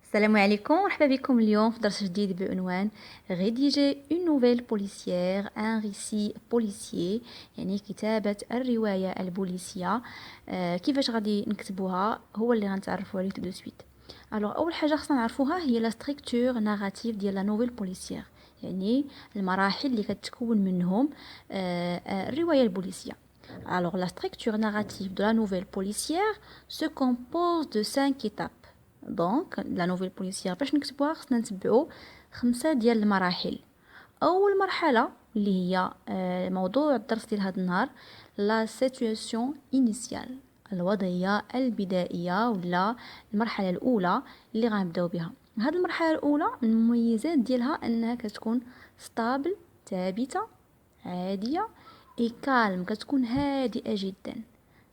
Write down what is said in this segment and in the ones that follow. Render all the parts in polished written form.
السلام عليكم، مرحبا بكم اليوم في درس جديد بعنوان rédiger une nouvelle policière un récit policier، يعني كتابة الرواية البوليسية. كيفاش غادي نكتبوها هو اللي غنتعرفوا عليه tout de suite. alors اول حاجه خصنا نعرفوها هي لا structure narrative ديال لا نوفيل بوليسيير، يعني المراحل اللي كتكون منهم الرواية البوليسية. Alors, la structure narrative de la nouvelle policière se compose de 5 étapes. دونك لا نوفيل بوليسيير باش نكتبوها خصنا نتبعو 5 ديال المراحل. اول مرحله اللي هي موضوع الدرس ديال هذا النهار لا سيتوياسيون انيسيال، الوضعيه البدائيه ولا المرحله الاولى اللي غنبداو بها. هذه المرحله الاولى من المميزات ديالها انها كتكون ستابل، ثابته، عاديه، اي كالم، كتكون هادئه جدا.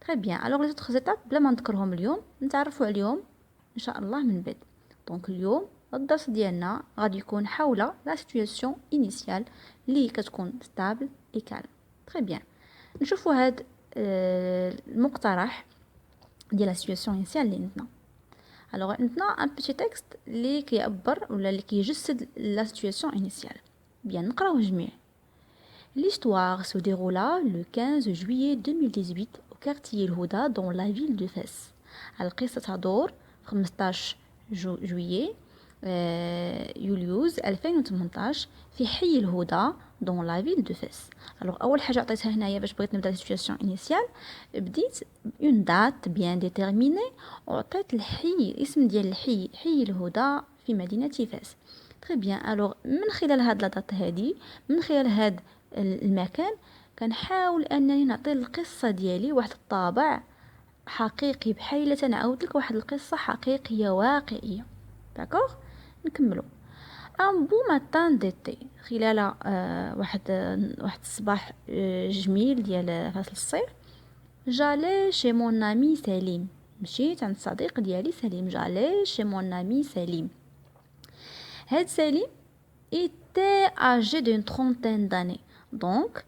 تري بيان. الوغ لي زوطخ زيتاب بلا ما نذكرهم اليوم نتعرفوا عليهم ان شاء الله من بعد. دونك اليوم الدرس ديالنا غادي يكون حول لا سيتوياسيون انيسيال اللي كتكون ستابل اي كالم. تري بيان. نشوفوا هاد المقترح ديال لا سيتوياسيون انيسيال اللي عندنا. الوغ عندنا ان بيتي تكست اللي كيعبر ولا اللي كيجسد لا سيتوياسيون انيسيال. بيان، نقراوه جميع. L'histoire se déroula le 15 juillet 2018 au quartier El Houda dans la ville de Fès. القصة تدور 15 جويي يوليوز 2018 في حي الهدى دون لا فيل دو فاس. الوغ اول حاجه عطيتها هنايا باش بغيت نبدا سيتوياسيون انيسيال، بديت اون دات بيان ديتيرميني وعطيت الحي، اسم ديال الحي، حي الهدى في مدينه فاس. تري بيان. الوغ من خلال هاد لا دات هادي، من خلال هاد المكان، كنحاول انني نعطي القصه ديالي واحد الطابع حقيقي، بحال انا عاودت لك واحد القصه حقيقيه واقعيه. داكوغ، نكملوا. ان بو ماتان ديتي، خلال واحد الصباح جميل ديال فصل الصيف، جالي شي مون امي سليم، مشيت عند الصديق ديالي سليم. جالي شي مون امي سليم. هاد سليم était âgé d'une trentaine d'années. دونك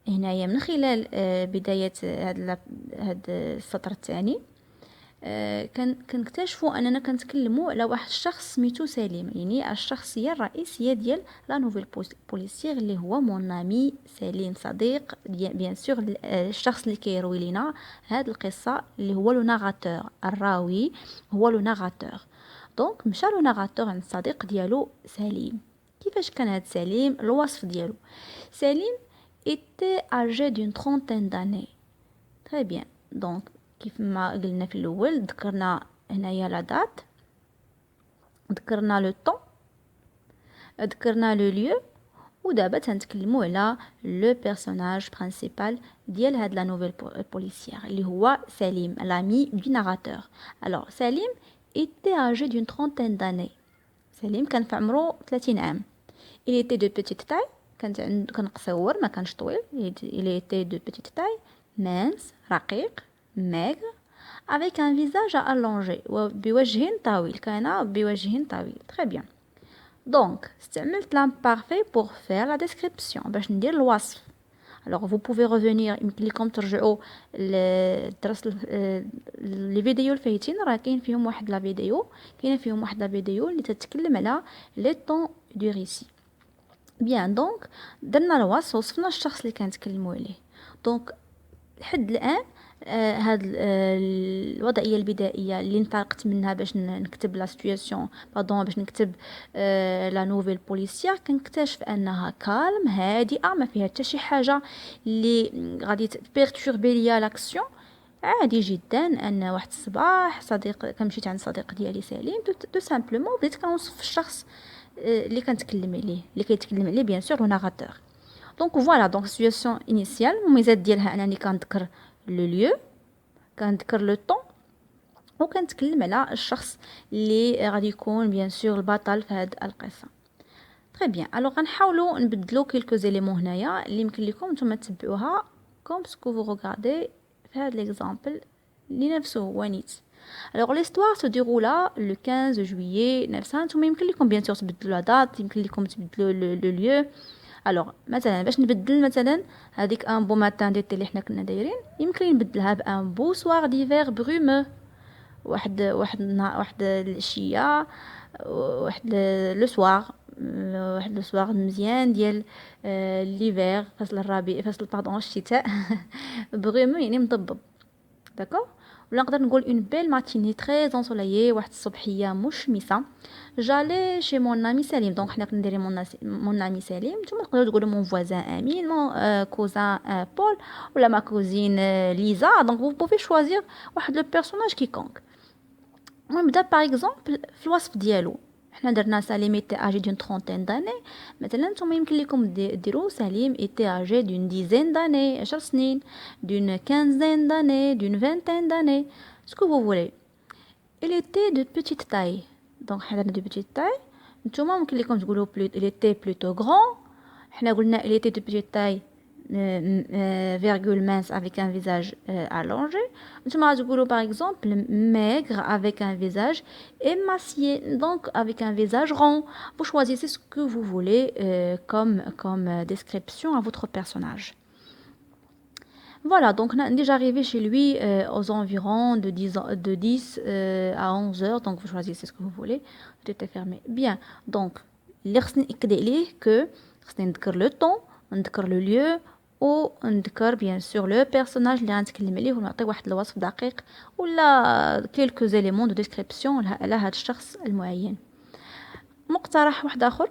هنايا من خلال بداية هاد السطر الثاني كنكتشفوا اننا كنتكلموا على واحد الشخص سميتو سليم، يعني الشخصيه الرئيسيه ديال لا نوفيل بوليسيير اللي هو مون امي سليم، صديق بيان سور الشخص اللي كيروي لنا هاد القصه، اللي هو لو ناراتور، الراوي هو لو ناراتور. دونك مشى لو ناراتور عند الصديق ديالو سليم. كيفاش كان هاد سليم؟ الوصف ديالو: سليم était âgé d'une trentaine d'années. très bien. donc كيف ما قلنا في الاول، ذكرنا هنايا لا دات، ذكرنا لو طون، ذكرنا لو ليو، ودابا تنتكلموا على لو بيرسوناج برينسيپال ديال هاد لا نوفيل بوليسيير اللي هو سليم، لامي دو ناراتور. الوغ سليم était âgé d'une trentaine d'années. سليم كان في عمره 30 عام. il était de petite taille، كان قصور، ما كانش طويل. il était de petite taille، mince، رقيق، maigre، avec un visage allongé، وبوجه طويل، كان بوجه طويل. très bien. donc استعملت l'imparfait pour faire la description، باش ندير الوصف. alors vous pouvez revenir، يمكن لكم ترجعوا للدرس لي فيديو الفايتين، راه كاين فيهم واحد لا فيديو، اللي تتكلم على لي طون دو ريسي. بيان. دونك درنا الوصف، وصفنا الشخص اللي كنتكلموا عليه. دونك لحد الان هاد الوضعيه البدائيه اللي انطلقت منها باش نكتب لا سيتوياسيون باش نكتب لا نوفيل بوليسيير، كنكتشف انها كالم، هادئه، ما فيها حتى شي حاجه اللي غادي بيرتوربي ليا لاكسيون. عادي جدا ان واحد الصباح صديق كنمشيت عند صديق ديالي سليم، تو سامبلومون بديت كنوصف الشخص اللي كنتكلم عليه، اللي كيتكلم عليه بيان سور لو ناراتور. دونك فوالا. دونك سيتوياسيون انيسيال المميزات ديالها انني كنذكر لو ليو، كنذكر لو طون، وكنتكلم على الشخص اللي غادي يكون بيان سور البطل في هذه القصه. تري بيان. الوغ غنحاولوا نبدلوا كيلكو زيليمون هنايا اللي يمكن لكم نتوما تتبعوها كوم سكو فو ريغاردي في هذا ليكزامبل اللي نفسه هو نيت. الوغ ليستوار سو ديرولا لو 15 جويي، نفسها نتوما يمكن لكم بيان سور تبدلوا لا دات، يمكن لكم تبدلوا لو ليو. الوغ مثلا باش نبدل مثلا هذيك ان بو ماتان ديتي اللي حنا كنا دايرين، يمكن نبدلها بان بو سوار ديفير برومو، واحد العشيه، واحد لو سوار، واحد لو سوار مزيان ديال ليفير، فصل الربيع، فصل باردون الشتاء. بغيمون يعني مضبب، داكوغ. ولا نقدر نقول اون بيل ماتيني تري انسولايي، واحد الصبحيه مشمسه. جالي شي مون امي سليم، دونك حنا كنا نديري مون امي سليم، نتوما تقدروا تقولوا مون فوازان امين، مون كوزان بول، ولا ما كوزين ليزا. دونك vous pouvez choisir واحد لو بيرسوناج كيكونك. نبدا باغ اكزومبل في الوصف ديالو. حنا درنا سليم ايتي اجي دون ترونتين داني، مثلا نتوما يمكن لكم ديروا سليم ايتي اجي دون ديزين داني، 10 سنين، دون كانزين داني، دون فانتين داني، سكو فو فولي. il était de petite taille، دونك حنا درنا دو petite taille. نتوما ممكن لكم تقولوا il était plutôt grand، حنا قلنا il était de petite taille virgule mince avec un visage allongé. نتوما تقولوا par exemple maigre avec un visage émacié، donc avec un visage rond. Vous choisissez ce que vous voulez comme description à votre personnage. Voilà, donc on est déjà arrivé chez lui aux environs de 10 à 11 heures, donc vous choisissez ce que vous voulez. Tout est fermé. Bien, donc اللي خصني نأكد عليه que خصني نذكر لو طون، نذكر لو ليو، ونذكر بيان سور لو بيرسوناج اللي غنتكلم عليه، ونعطي واحد الوصف دقيق ولا كيلكو زيليمون دو ديسكريبسيون على هذا الشخص المعين. مقترح واحد اخر،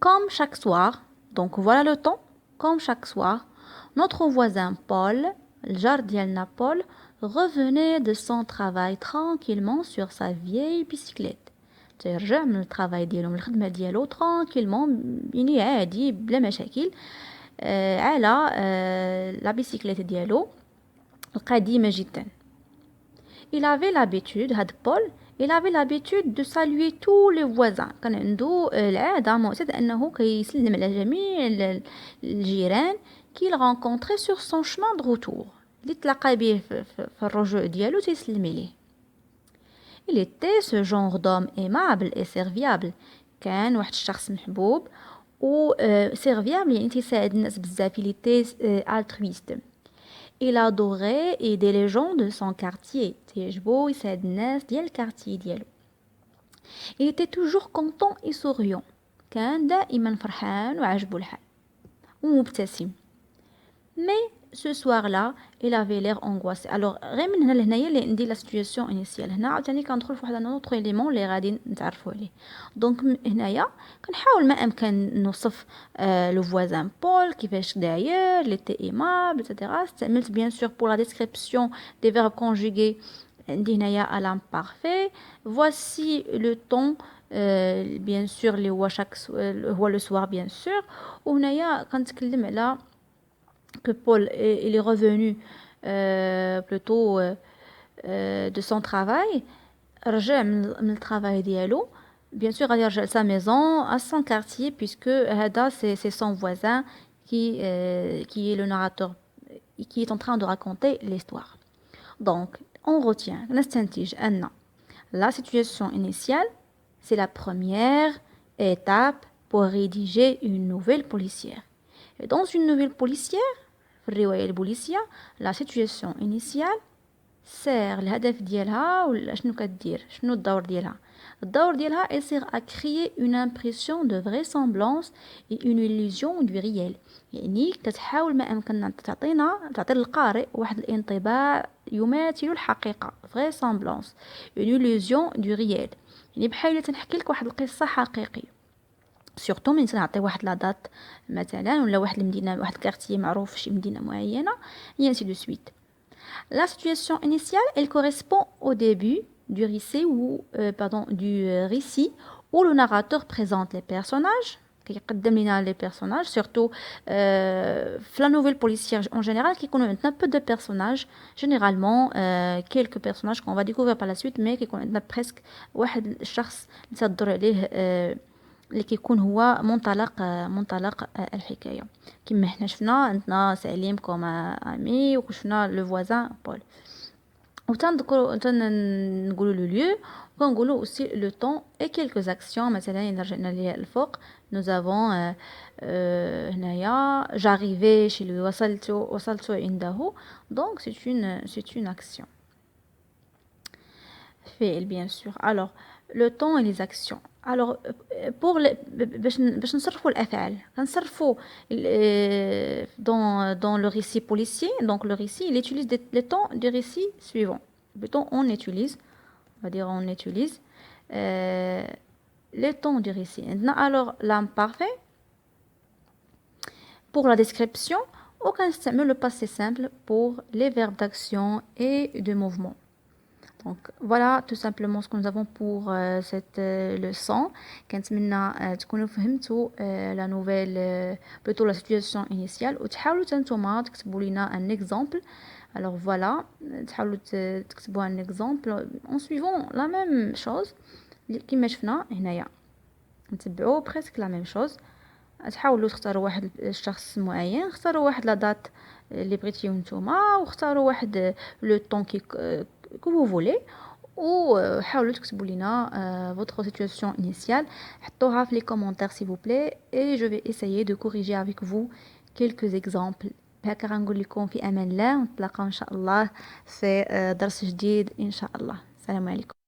comme chaque soir، donc voilà le temps. Comme chaque soir, notre voisin Paul, الجار ديالنا Paul, revenait de son travail tranquillement sur sa vieille bicyclette. تيرجع من الترافاي ديالو، من الخدمه ديالو ترانكيلمون، يعني عادي بلا مشاكل، على لا بيسيكليت ديالو القديمه جدا. il avait l'habitude، هاد بول il avait l'habitude de saluer tous les voisins، كان عنده العاده معتاد انه كيسلم على جميع الجيران qu'il rencontrait sur son chemin de retour، اللي تلاقى به في الرجوع ديالو تيسلم عليه. il était ce genre d'homme aimable et serviable، كان واحد الشخص محبوب و serviable، يعني تيساعد الناس بزاف. il était altruiste. il adorait aider les gens de son quartier، تيعجبو يساعد الناس ديال الكارتي ديالو. il était toujours content et souriant، كان دائما فرحان وعجبو الحال ومبتسم. mais ce soir-là il avait l'air angoissé. alors غير من هنا لهنايا اللي عندي لا سيتوياسيون انيسيال. هنا عاوتاني كندخل في واحد نوتر اليمون اللي غادي نتعرفوا عليه. دونك هنايا كنحاول ما امكن نوصف لو فوازان بول كيفاش داير، لي تي ايمابل ايتترا. استعملت بيان سور بور لا ديسكريبسيون دي فيرب كونجوغي عندي هنايا الام بارفي. voici le temps بيان سور اللي هو هو لو سوار بيان سور. وهنايا كنتكلم على que Paul il est revenu plutôt de son travail، رجع من الترافاي ديالو. bien sûr غادي يرجع لسا ميزون à son quartier puisque هذا c'est son voisin qui est le narrateur qui est en train de raconter l'histoire. donc on retient نستنتج أن la situation initiale c'est la première étape pour rédiger une nouvelle policière. et dans une nouvelle policière في الرواية البوليسية لا سيتوياسيون انيسيال سير الهدف ديالها ولا شنو كدير، شنو الدور ديالها. الدور ديالها elle sert à créer une impression de vraisemblance et une illusion du réel، يعني كتحاول ما امكن تعطي للقارئ واحد الانطباع يماثل الحقيقة، vraisemblance une illusion du réel، يعني بحال تنحكي لك واحد القصة حقيقية. سورتو من نعطي واحد لا دات مثلا ولا واحد المدينه، واحد كارتي معروف في شي مدينه معينه، et ainsi de suite. La situation initiale elle correspond au début du récit où le narrateur présente les personnages، كيقدم لنا لي بيرسوناج. سورتو في لا نوفيل بوليسيير en général كيكونوا عندنا peu de personnages généralement quelques personnages qu'on va découvrir par la suite، mais كيكون عندنا presque واحد الشخص اللي تدور عليه اللي كيكون هو منطلق الحكايه. كما حنا شفنا عندنا سليم كوما امي، وشفنا لو فوازان بول. وتنذكروا نقولوا لو ليو، ونقولوا aussi le temps et quelques actions. مثلا الا رجعنا ليه الفوق nous avons هنايا j'arrivais chez lui، وصلت عنده، donc c'est une action. فعل bien sûr. Alors, le temps et les actions. Alors, pour les, باش نصرفوا الأفعال كنصرفوا dans le récit policier. Donc, le récit, il utilise les temps du récit suivant. Plutôt, on va dire on utilise euh, les temps du récit. Alors, l'imparfait, pour la description, on utilise le passé simple pour les verbes d'action et de mouvement. Donc voilà tout simplement ce que nous avons pour cette leçon. كنتمنى تكونوا فهمتوا la nouvelle plutôt la situation initiale وتحاولوا نتوما تكتبوا لنا un exemple. Alors voilà, تحاولوا تكتبوا un exemple en suivant la même chose كما شفنا هنايا. نتبعوا presque la même chose. تحاولوا تختاروا واحد الشخص معين، اختاروا واحد لا دات اللي بغيتيو نتوما، واختاروا واحد لو طون que vous voulez وحاولوا تكتبوا لنا votre situation initiale. حطوها في les commentaires s'il vous plaît et je vais essayer de corriger avec vous quelques exemples. بهكا غنقول لكم في امان الله، ونتلاقاو ان شاء الله في درس جديد ان شاء الله. السلام عليكم.